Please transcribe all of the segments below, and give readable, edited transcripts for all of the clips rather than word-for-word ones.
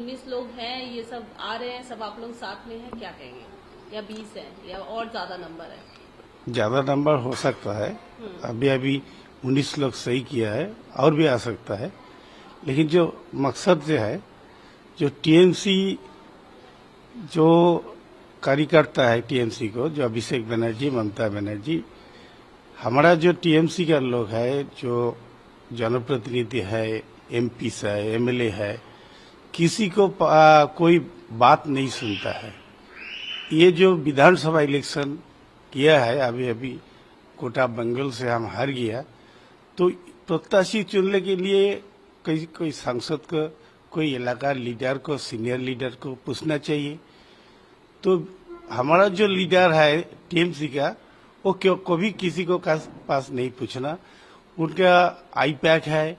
19 लोग हैं, ये सब आ रहे हैं, सब आप लोग साथ में हैं, क्या कहेंगे? या 20 है या और ज्यादा नंबर है? ज्यादा नंबर हो सकता है। अभी अभी 19 लोग सही किया है, और भी आ सकता है। लेकिन जो मकसद जो है, जो टीएमसी जो कार्यकर्ता है टीएमसी को, जो अभिषेक बनर्जी, ममता बनर्जी, हमारा जो टीएमसी का लोग है, जो जनप्रतिनिधि है, एमपी है, एमएलए है, किसी को कोई बात नहीं सुनता है। ये जो विधानसभा इलेक्शन किया है, अभी अभी कोटा बंगल से हम हार गया, तो प्रत्याशी चुनने के लिए कोई सांसद को, कोई इलाका लीडर को, सीनियर लीडर को पूछना चाहिए। तो हमारा जो लीडर है टीएमसी का, वो क्यों कभी किसी को पास नहीं पूछना। उनका आईपैक है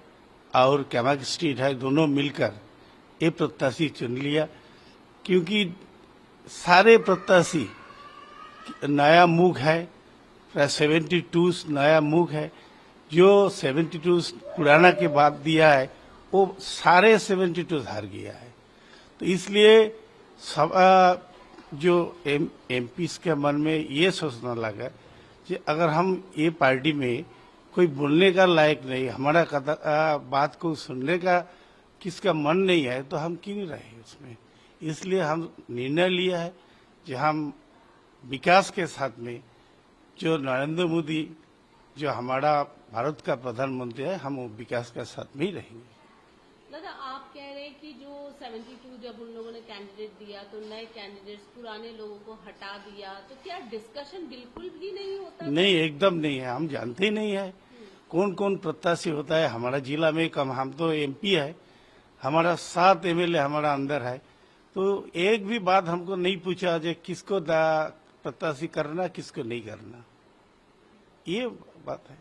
और कैमाक स्ट्रीट है, दोनों मिलकर ये प्रत्याशी चुन लिया। क्योंकि सारे प्रत्याशी नया मुख है, 72 नया मुख है। जो 72 पुराना के बाद दिया है, वो सारे 72 हार गया है। तो इसलिए सब जो एमपी के मन में ये सोचना लगा कि अगर हम ये पार्टी में कोई बोलने का लायक नहीं, हमारा बात को सुनने का किसका मन नहीं है, तो हम क्यों रहे उसमें। इसलिए हम निर्णय लिया है कि हम विकास के साथ में, जो नरेंद्र मोदी जो हमारा भारत का प्रधानमंत्री है, हम वो विकास के साथ में ही रहेंगे। दादा, आप कह रहे हैं कि जो 72 जब उन लोगों ने कैंडिडेट दिया तो नए कैंडिडेट्स पुराने लोगों को हटा दिया, तो क्या डिस्कशन बिल्कुल भी नहीं होता? नहीं, एकदम नहीं है। हम जानते ही नहीं है कौन कौन प्रत्याशी होता है। हमारा जिला में कम, हम तो एमपी है, हमारा 7 एमएलए हमारा अंदर है, तो एक भी बात हमको नहीं पूछा जो किसको प्रत्याशी करना, किसको नहीं करना, ये बात है।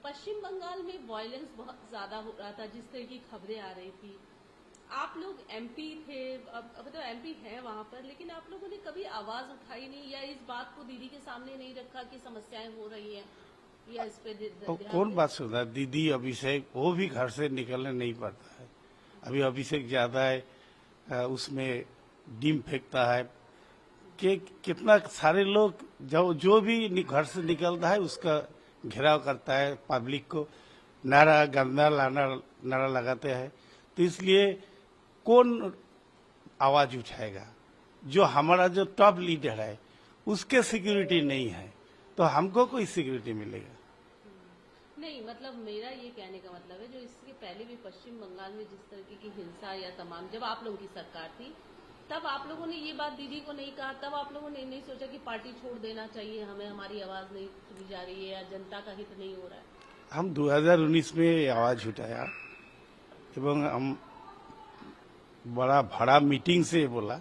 पश्चिम बंगाल में वायलेंस बहुत ज्यादा हो रहा था, जिस तरह की खबरें आ रही थी। आप लोग एमपी थे, अब तो एमपी है वहां पर, लेकिन आप लोगों ने कभी आवाज उठाई नहीं या इस बात को दीदी के सामने नहीं रखा कि समस्याएं हो रही हैं, या इस पे तो कौन बात सुन रहा है? दीदी, अभिषेक, वो भी घर से निकलने नहीं पाता है। अभी अभिषेक ज्यादा है, उसमें डीम फेंकता है कि कितना सारे लोग जो भी घर से निकलता है उसका घेराव करता है, पब्लिक को नारा, गंदा नारा लगाते हैं। तो इसलिए कौन आवाज उठाएगा? जो हमारा जो टॉप लीडर है उसके सिक्योरिटी नहीं है, तो हमको कोई सिक्योरिटी मिलेगा? नहीं, मतलब मेरा ये कहने का मतलब है, जो इसके पहले भी पश्चिम बंगाल में जिस तरह की हिंसा या तमाम, जब आप लोगों की सरकार थी, तब आप लोगों ने ये बात दीदी को नहीं कहा, तब आप लोगों ने नहीं सोचा कि पार्टी छोड़ देना चाहिए, हमें हमारी आवाज नहीं सुनी जा रही है या जनता का हित नहीं हो रहा है? हम 2019 में आवाज उठाया एवं हम बड़ा मीटिंग से बोला,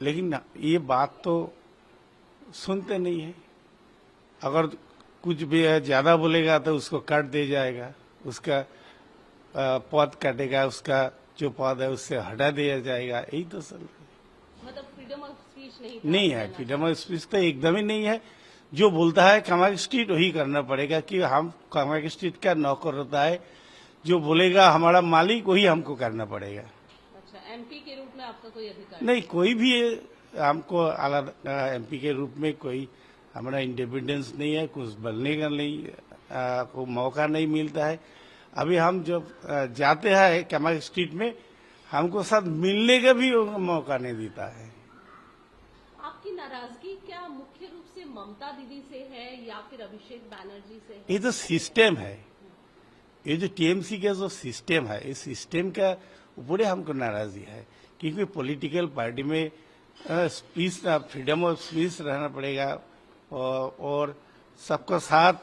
लेकिन ये बात तो सुनते नहीं है। अगर कुछ भी ज्यादा बोलेगा तो उसको काट दे जाएगा, उसका पद काटेगा, उसका जो पद है उससे हटा दिया जाएगा। यही तो सब मतलब फ्रीडम ऑफ स्पीच नहीं है। फ्रीडम ऑफ स्पीच तो एकदम ही नहीं है। जो बोलता है कमाक स्ट्रीट वही करना पड़ेगा, कि हम कमाक स्ट्रीट का नौकर होता है, जो बोलेगा हमारा मालिक वही हमको करना पड़ेगा। अच्छा, एमपी के रूप में आपका कोई अधिकार नहीं? कोई भी हमको अलग एमपी के रूप में कोई हमारा इंडिपेंडेंस नहीं है, कुछ बोलने का नहीं, कोई मौका नहीं मिलता है। अभी हम जब जाते हैं कमाक स्ट्रीट में, हमको साथ मिलने का भी मौका नहीं देता है। आपकी नाराजगी क्या मुख्य रूप से ममता दीदी से है या फिर अभिषेक बनर्जी से है? ये तो सिस्टम है, ये जो टीएमसी का जो सिस्टम है, इस सिस्टम का ऊपर हमको नाराजगी है। क्योंकि पॉलिटिकल पार्टी में स्पीच, फ्रीडम ऑफ स्पीच रहना पड़ेगा, और सबका साथ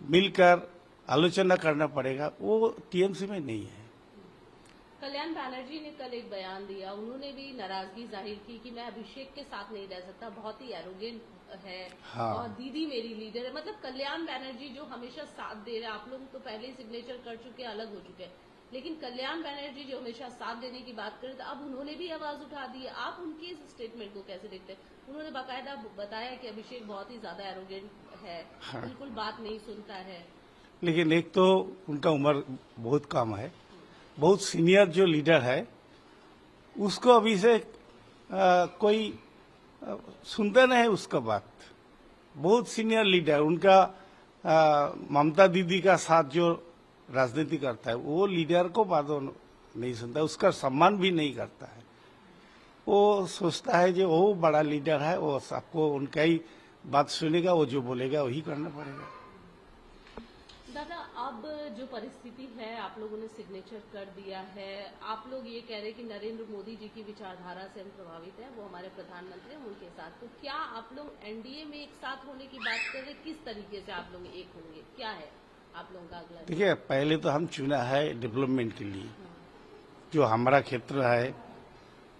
मिलकर आलोचना करना पड़ेगा, वो टीएमसी में नहीं है। कल्याण बनर्जी ने कल एक बयान दिया, उन्होंने भी नाराजगी जाहिर की कि मैं अभिषेक के साथ नहीं रह सकता, बहुत ही एरोगेंट है। हाँ। और दीदी मेरी लीडर है। मतलब कल्याण बनर्जी जो हमेशा साथ दे रहे हैं, आप लोग तो पहले ही सिग्नेचर कर चुके, अलग हो चुके हैं, लेकिन कल्याण बनर्जी जो हमेशा साथ देने की बात करे, तो अब उन्होंने भी आवाज उठा दी है। आप उनके इस स्टेटमेंट को कैसे देखते हैं? उन्होंने बाकायदा बताया कि अभिषेक बहुत ही ज्यादा एरोगेंट है, हाँ। बिल्कुल बात नहीं सुनता है। लेकिन एक तो उनका उम्र बहुत कम है, बहुत सीनियर जो लीडर है उसको अभी से कोई सुनता नहीं है उसका बात। बहुत सीनियर लीडर उनका ममता दीदी का साथ जो राजनीति करता है वो लीडर को बातों नहीं सुनता, उसका सम्मान भी नहीं करता है। वो सोचता है जो वो बड़ा लीडर है, वो सबको उनका ही बात सुनेगा, वो जो बोलेगा वही करना पड़ेगा। दादा, अब जो परिस्थिति है, आप लोगों ने सिग्नेचर कर दिया है, आप लोग ये कह रहे हैं कि नरेंद्र मोदी जी की विचारधारा से हम प्रभावित हैं, वो हमारे प्रधानमंत्री हैं, उनके साथ। तो क्या आप लोग एनडीए में एक साथ होने की बात कर रहे हैं? किस तरीके से आप लोग एक होंगे? क्या है आप लोगों का अगला? देखिए, पहले तो हम चुना है डेवलपमेंट के लिए। जो हमारा क्षेत्र है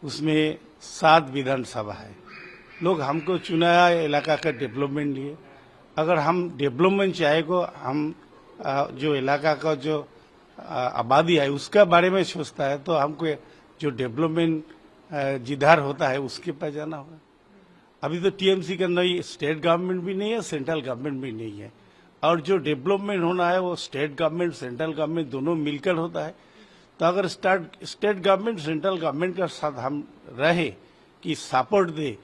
उसमें 7 विधानसभा है, लोग हमको चुना है इलाका का डेवलपमेंट लिए। अगर हम डेवलपमेंट चाहेगा, हम जो इलाका का जो आबादी है उसका बारे में सोचता है, तो हमको जो डेवलपमेंट जिधर होता है उसके पास जाना होगा। अभी तो टीएमसी का नई स्टेट गवर्नमेंट भी नहीं है, सेंट्रल गवर्नमेंट भी नहीं है, और जो डेवलपमेंट होना है वो स्टेट गवर्नमेंट सेंट्रल गवर्नमेंट दोनों मिलकर होता है। तो अगर स्टेट गवर्नमेंट सेंट्रल गवर्नमेंट के साथ हम रहे कि सपोर्ट दे,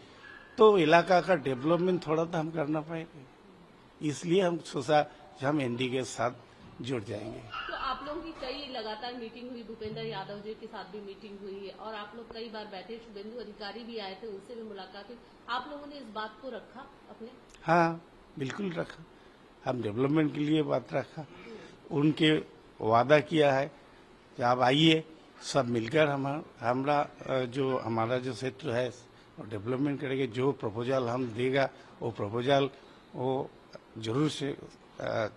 तो इलाका का डेवलपमेंट थोड़ा तो हम करना पाएंगे। इसलिए हम सोचा कि हम एनडीए के साथ जुड़ जाएंगे। तो आप लोगों की कई लगातार मीटिंग हुई, भूपेंद्र यादव जी के साथ भी मीटिंग हुई है, और आप लोग कई बार बैठे, शुभेंदु अधिकारी भी आए थे, उनसे भी मुलाकात हुई। आप लोगों ने इस बात को रखा अपने? हाँ, बिल्कुल रखा। हम डेवलपमेंट के लिए बात रखा, उनके वादा किया है कि आप आइए, सब मिलकर हमारा जो क्षेत्र है और डेवलपमेंट करेंगे। जो प्रपोजल हम देगा वो प्रपोजल वो जरूर से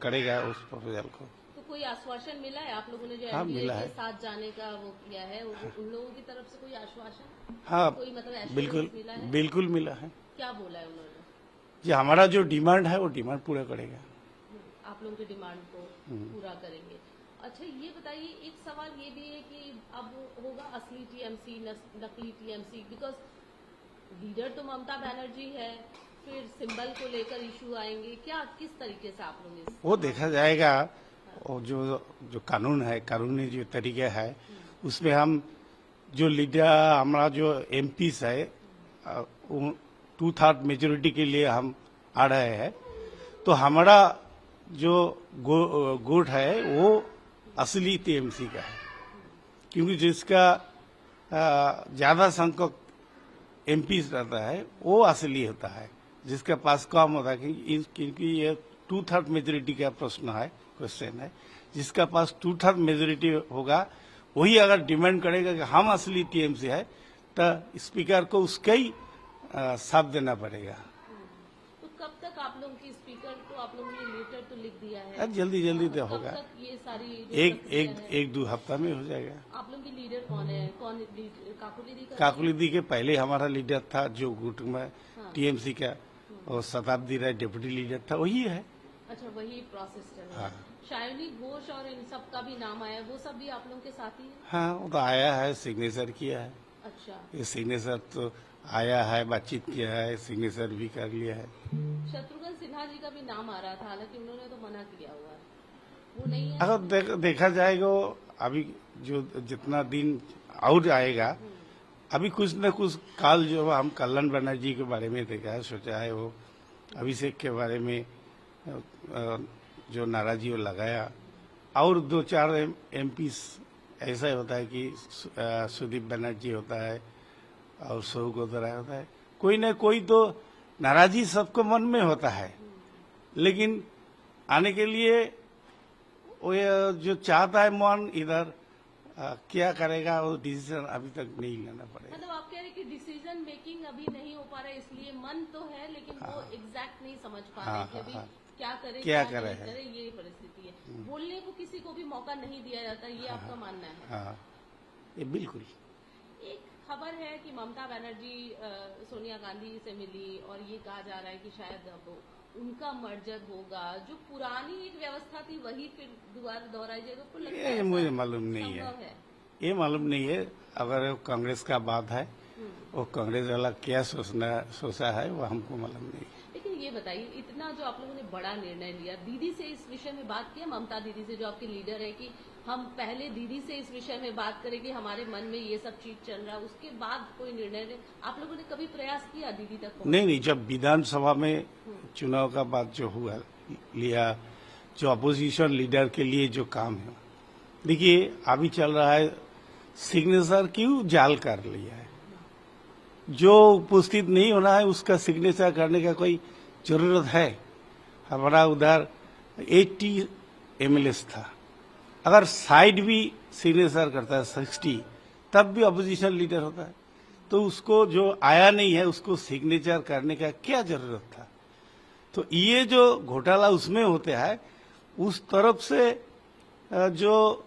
करेगा उस प्रपोजल को। तो कोई आश्वासन मिला है आप लोगों ने जो हाँ, एनडीए मिला के है। साथ जाने का वो किया है, उन लोगों की तरफ से कोई आश्वासन? हाँ, कोई मतलब assurance बिल्कुल मिला है? बिल्कुल मिला है। क्या बोला है उन्होंने? जो हमारा जो डिमांड है वो डिमांड पूरा करेगा। आप लोगों की डिमांड को पूरा करेंगे। अच्छा, ये बताइए, एक सवाल ये भी है कि अब होगा असली टीएमसी, नकली टीएमसी, बिकॉज लीडर तो ममता बनर्जी है, फिर सिंबल को लेकर इशू आएंगे, क्या किस तरीके से आप लोग वो देखा जाएगा। और जो कानून है, कानूनी जो तरीके है, उसमें हम जो लीडर हमारा जो एमपीस है 2/3 मेजोरिटी के लिए हम आ रहे हैं, तो हमारा जो गुट है वो असली टीएमसी का है, क्योंकि जिसका ज्यादा संख्यक एमपीस रहता है वो असली होता है, जिसके पास कम होता है। क्योंकि ये 2/3 मेजोरिटी का प्रश्न है, क्वेश्चन है। जिसका पास 2/3 मेजोरिटी होगा वही अगर डिमांड करेगा कि हम असली टीएमसी है, तो स्पीकर को उसका ही साथ देना पड़ेगा। तो कब तक आप लोगों की स्पीकर को आप लोगों ने लेटर तो लिख दिया है? जल्दी तो होगा। कब तक ये सारी एक 2 हफ्ता में हो जाएगा। आप लोग की लीडर कौन है? काकुली दी? काकुली दी के पहले हमारा लीडर था जो गुट में टीएमसी का, और शताब्दी राय डिप्टी लीडर था, वही है। अच्छा, वही प्रोसेस चल रहा है। शायनी घोष और इन सब का भी नाम आया, वो सब भी आप लोगों के साथ ही है? हाँ, वो तो आया है, सिग्नेचर किया है। अच्छा, ये सिग्नेचर तो आया है, बातचीत किया है, सिग्नेचर भी कर लिया है। शत्रुघ्न सिन्हा जी का भी नाम आ रहा था, हालांकि उन्होंने तो मना किया हुआ है, वो नहीं है। अगर देखा जाएगा, अभी जो जितना दिन और आएगा, अभी कुछ न कुछ काल जो हम कल्याण बनर्जी के बारे में देखा है, सोचा है, वो अभिषेक के बारे में जो नाराजी वो लगाया, और 2-4 एमपी ऐसा होता है कि सुदीप बनर्जी होता है और सौगोदरा होता है, कोई न कोई तो नाराजी सबको मन में होता है, लेकिन आने के लिए वो जो चाहता है मन इधर क्या करेगा, वो डिसीजन अभी तक नहीं लेना पड़ेगा। मतलब आप कह रहे हैं कि डिसीजन मेकिंग अभी नहीं हो पा रहा है, इसलिए मन तो है लेकिन वो एग्जैक्ट नहीं समझ पा रहे कि अभी क्या करे, क्या करे, करे, ये परिस्थिति है। बोलने को किसी को भी मौका नहीं दिया जाता, ये आपका मानना है? हाँ, ये बिल्कुल। एक खबर है कि ममता बनर्जी सोनिया गांधी से मिली और ये कहा जा रहा है कि शायद अब उनका मर्जर होगा, जो पुरानी एक व्यवस्था थी वही फिर दोबारा दोहराई जाएगी। आपको लगता है? ये मुझे मालूम नहीं है, ये मालूम नहीं है। अगर कांग्रेस का बात है, वो कांग्रेस वाला क्या सोचा है वो हमको मालूम नहीं। लेकिन ये बताइए, इतना जो आप लोगों ने बड़ा निर्णय लिया, दीदी से इस विषय में बात किया, ममता दीदी से जो आपके लीडर है, कि हम पहले दीदी से इस विषय में बात करें कि हमारे मन में ये सब चीज चल रहा है, उसके बाद कोई निर्णय ले। आप लोगों ने कभी प्रयास किया दीदी तक पहुंचने? नहीं, जब विधानसभा में चुनाव का बात जो हुआ लिया, जो अपोजिशन लीडर के लिए जो काम है, देखिए अभी चल रहा है सिग्नेचर क्यों जाल कर लिया है। जो उपस्थित नहीं होना है उसका सिग्नेचर करने का कोई जरूरत है? हमारा उधर 80 एमएलए था, अगर साइड भी सिग्नेचर करता है 60, तब भी अपोजिशन लीडर होता है। तो उसको जो आया नहीं है उसको सिग्नेचर करने का क्या जरूरत था? तो ये जो घोटाला उसमें होते हैं, उस तरफ से जो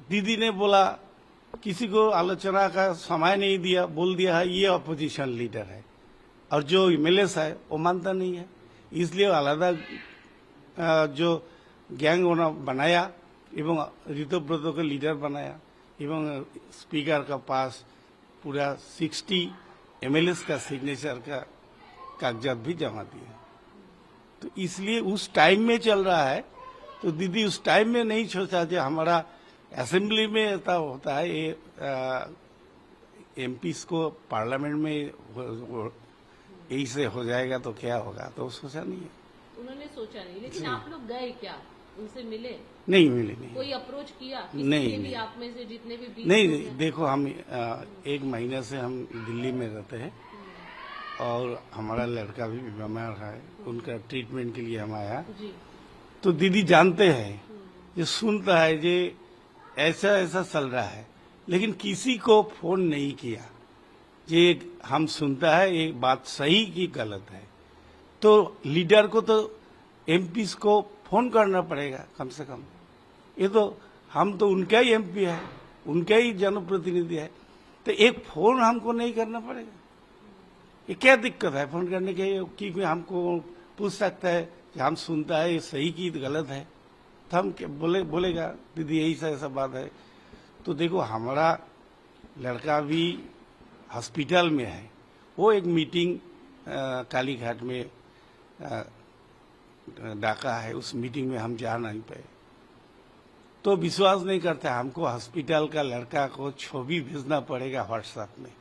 दीदी ने बोला, किसी को आलोचना का समय नहीं दिया, बोल दिया है ये अपोजिशन लीडर है, और जो एमएलए है वो मानता नहीं है, इसलिए अलग जो गैंग बनाया एवं ऋतुव्रत को लीडर बनाया एवं स्पीकर का पास पूरा 60 एमएलए का सिग्नेचर का कागजात भी जमा दिए। तो इसलिए उस टाइम में चल रहा है। तो दीदी उस टाइम में नहीं सोचा कि हमारा असेंबली में ऐसा होता है, ये एमपी को पार्लियामेंट में यही से हो जाएगा तो क्या होगा, तो सोचा नहीं है। उन्होंने सोचा नहीं, लेकिन आप लोग गए क्या, उनसे मिले? नहीं मिले, नहीं। कोई अप्रोच किया? नहीं, भी आप में से जितने भी नहीं, देखो हम 1 महीने से हम दिल्ली में रहते हैं और हमारा लड़का भी बीमार है, उनका ट्रीटमेंट के लिए हम आया। तो दीदी जानते हैं, ये सुनता है जे ऐसा ऐसा चल रहा है, लेकिन किसी को फोन नहीं किया। ये हम सुनता है ये बात सही कि गलत है, तो लीडर को तो एमपी को फोन करना पड़ेगा कम से कम। ये तो हम तो उनका ही एमपी है, उनका ही जनप्रतिनिधि है, तो एक फोन हमको नहीं करना पड़ेगा? ये क्या दिक्कत है फोन करने के? क्योंकि हमको पूछ सकता है कि हम सुनता है ये सही की गलत है, तो हम बोलेगा दीदी यही सा ऐसा बात है। तो देखो हमारा लड़का भी हॉस्पिटल में है, वो एक मीटिंग कालीघाट में डाका है, उस मीटिंग में हम जा नहीं पाए। तो विश्वास नहीं करते, हमको हॉस्पिटल का लड़का को छवि भेजना पड़ेगा व्हाट्सएप में।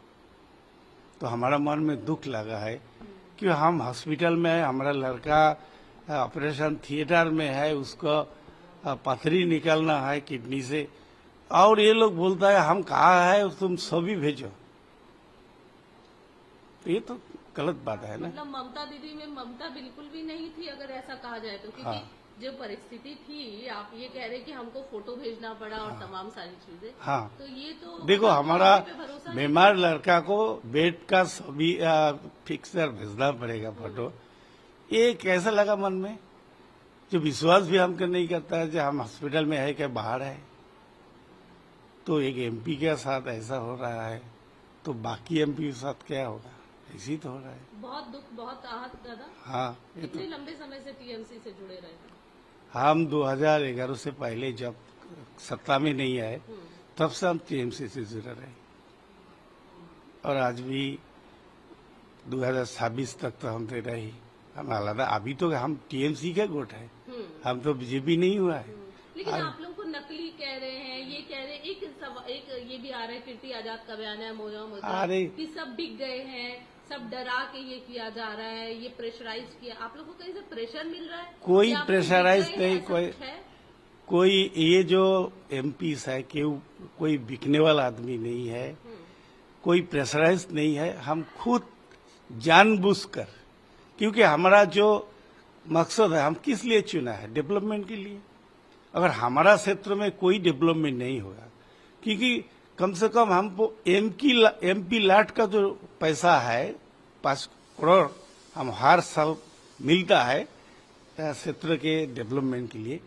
तो हमारा मन में दुख लगा है कि हम हॉस्पिटल में है, हमारा लड़का ऑपरेशन थिएटर में है, उसको पथरी निकलना है किडनी से, और ये लोग बोलता है हम कहा है तुम छवि भेजो। तो ये तो गलत बात है ना। मतलब ममता दीदी में ममता बिल्कुल भी नहीं थी अगर ऐसा कहा जाए तो, क्योंकि जो परिस्थिति थी, आप ये कह रहे हैं कि हमको फोटो भेजना पड़ा और तमाम सारी चीजें। तो ये तो देखो हमारा बीमार लड़का को बेड का सभी फिक्सर भेजना पड़ेगा फोटो, ये कैसा लगा मन में? जो विश्वास भी हमको नहीं करता है जो हम हॉस्पिटल में है क्या बाहर है। तो एक एमपी के साथ ऐसा हो रहा है तो बाकी एमपी के साथ क्या होगा? ऐसी तो हो रहा है। बहुत दुख, बहुत आहत दादा। हाँ, इतने लंबे समय से टीएमसी से जुड़े रहे थे? हम 2011 से पहले जब सत्ता में नहीं आए तब से हम टीएमसी से जुड़े रहे, और आज भी 2026 तक तो हम दे रहे। हम अलग, अभी तो हम टीएमसी का गुट है, हम तो बीजेपी नहीं हुआ है। लेकिन आप लोगों को नकली कह रहे हैं, ये कह रहे हैं, एक ये भी आ रहा है, कीर्ति आजाद का बयान है मोजा कि सब बिक गए हैं, सब डरा के ये किया जा रहा है, ये प्रेशराइज किया। आप लोगों को कहीं से प्रेशर मिल रहा है? कोई प्रेशराइज नहीं, कोई ये जो एमपी है कोई बिकने वाला आदमी नहीं है, कोई प्रेशराइज नहीं है। हम खुद जानबूझकर, क्योंकि हमारा जो मकसद है, हम किस लिए चुना है? डेवलपमेंट के लिए। अगर हमारा क्षेत्र में कोई डेवलपमेंट नहीं होगा, क्योंकि कम से कम हमको एमपी लाट का जो पैसा है 5 करोड़ हम हर साल मिलता है क्षेत्र के डेवलपमेंट के लिए,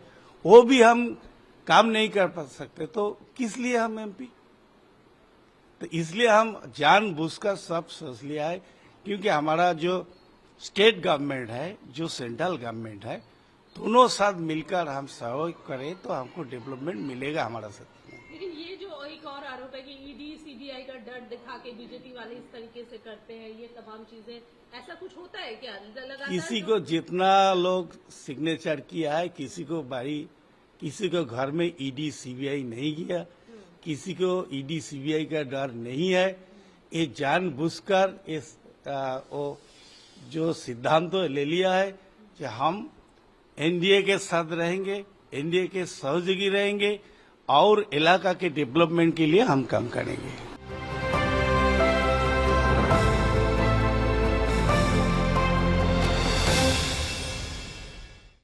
वो भी हम काम नहीं कर पा सकते, तो किस लिए हम एमपी? तो इसलिए हम जानबूझकर सब सोच लिया है, क्योंकि हमारा जो स्टेट गवर्नमेंट है, जो सेंट्रल गवर्नमेंट है, दोनों साथ मिलकर हम सहयोग करें तो हमको डेवलपमेंट मिलेगा हमारा क्षेत्र में। लेकिन ये जो एक और आरोप है कि ईडी सीबीआई का डर दिखा के बीजेपी वाले इस तरीके से करते हैं, ये तमाम चीजें, ऐसा कुछ होता है क्या? किसी को जितना लोग सिग्नेचर किया है, किसी को बड़ी किसी को घर में ईडी सीबीआई नहीं गया, किसी को ईडी सीबीआई का डर नहीं है। ये जानबूझकर वो जो सिद्धांत ले लिया है कि हम एनडीए के साथ रहेंगे, एनडीए के सहयोगी रहेंगे और इलाका के डेवलपमेंट के लिए हम काम करेंगे।